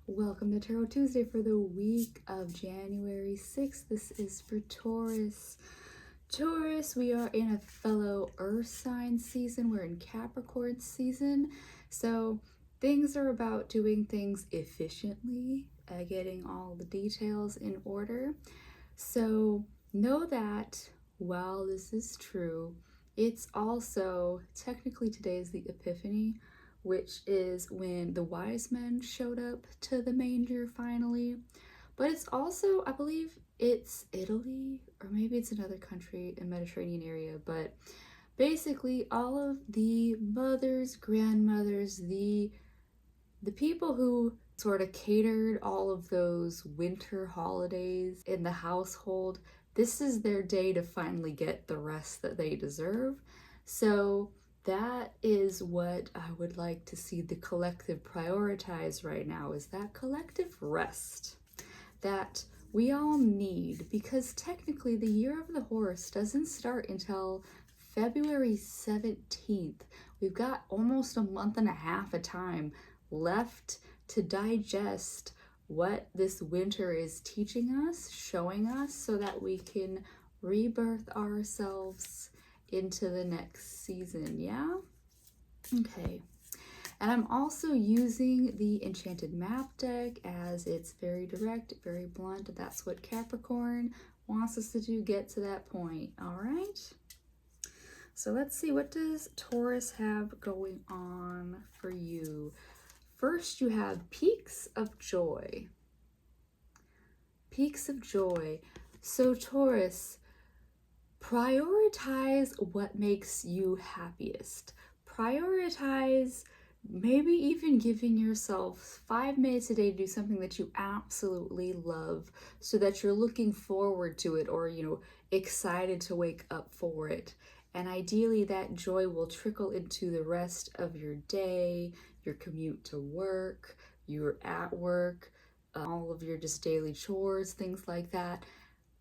Welcome to Tarot Tuesday for the week of January 6th. This is for Taurus. Taurus, we are in a fellow earth sign season. We're in Capricorn season. So things are about doing things efficiently, getting all the details in order. So know that while this is true, it's also, technically today is the Epiphany, which is when the wise men showed up to the manger finally. But it's also, I believe it's Italy, or maybe it's another country in the Mediterranean area, but basically all of the mothers, grandmothers, the people who sort of catered all of those winter holidays in the household, this is their day to finally get the rest that they deserve. So that is what I would like to see the collective prioritize right now, is that collective rest that we all need, because technically the year of the horse doesn't start until February 17th. We've got almost a month and a half of time left to digest what this winter is teaching us, showing us, so that we can rebirth ourselves into the next season. Yeah? Okay. And I'm also using the Enchanted Map deck, as it's very direct, very blunt. That's what Capricorn wants us to do, get to that point. All right. So let's see, what does Taurus have going on for you? First, you have Peaks of Joy. Peaks of Joy. So Taurus, prioritize what makes you happiest. Prioritize maybe even giving yourself 5 minutes a day to do something that you absolutely love, so that you're looking forward to it, or, excited to wake up for it. And ideally that joy will trickle into the rest of your day, your commute to work, you're at work, all of your just daily chores, things like that.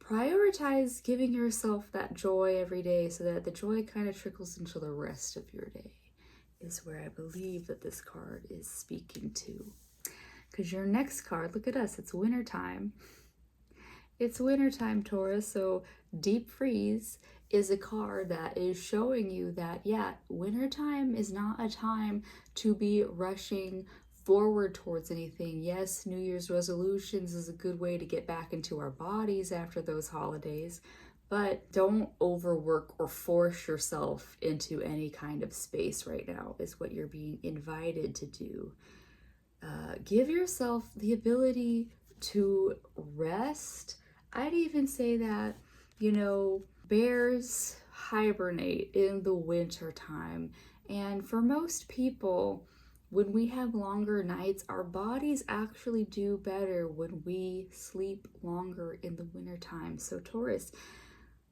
Prioritize giving yourself that joy every day, so that the joy kind of trickles into the rest of your day, is where I believe that this card is speaking to. Because your next card, look at us, it's wintertime. It's wintertime, Taurus, so Deep Freeze is a card that is showing you that, yeah, wintertime is not a time to be rushing forward towards anything. Yes, New Year's resolutions is a good way to get back into our bodies after those holidays, but don't overwork or force yourself into any kind of space right now, is what you're being invited to do. Give yourself the ability to rest. I'd even say that, bears hibernate in the winter time. And for most people, when we have longer nights, our bodies actually do better when we sleep longer in the winter time. So Taurus,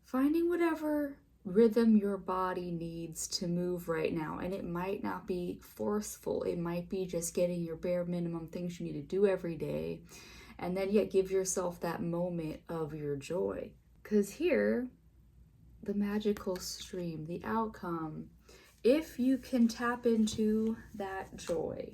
finding whatever rhythm your body needs to move right now, and it might not be forceful, it might be just getting your bare minimum things you need to do every day, and then yet give yourself that moment of your joy. Because here, the magical stream, the outcome, if you can tap into that joy,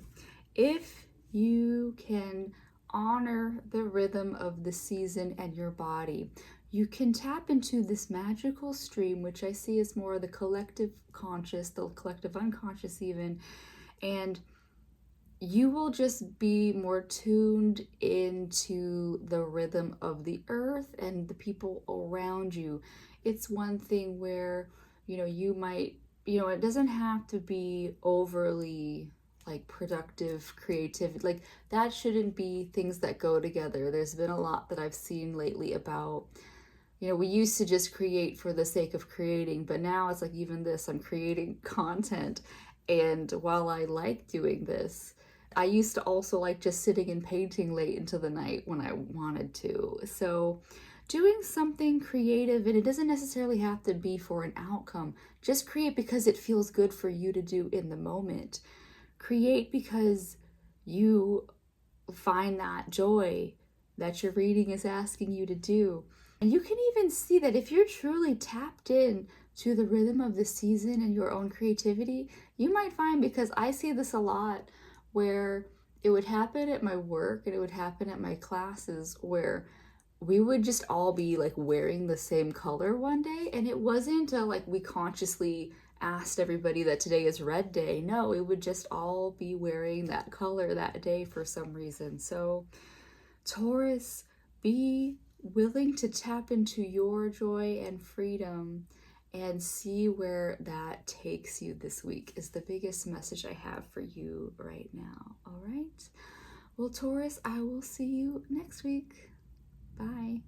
if you can honor the rhythm of the season and your body, you can tap into this magical stream, which I see as more of the collective conscious, the collective unconscious even, and you will just be more tuned into the rhythm of the earth and the people around you. It's one thing where, you might, it doesn't have to be overly like productive creativity. Like, that shouldn't be things that go together. There's been a lot that I've seen lately about, we used to just create for the sake of creating, but now it's like, even this, I'm creating content. And while I like doing this, I used to also like just sitting and painting late into the night when I wanted to. So doing something creative, and it doesn't necessarily have to be for an outcome. Just create because it feels good for you to do in the moment. Create because you find that joy that your reading is asking you to do. And you can even see that if you're truly tapped in to the rhythm of the season and your own creativity, you might find, because I see this a lot, where it would happen at my work and it would happen at my classes where we would just all be like wearing the same color one day, and it wasn't like we consciously asked everybody that today is red day. No, it would just all be wearing that color that day for some reason. So Taurus, be willing to tap into your joy and freedom and see where that takes you this week is the biggest message I have for you right now. All right. Well, Taurus, I will see you next week. Bye.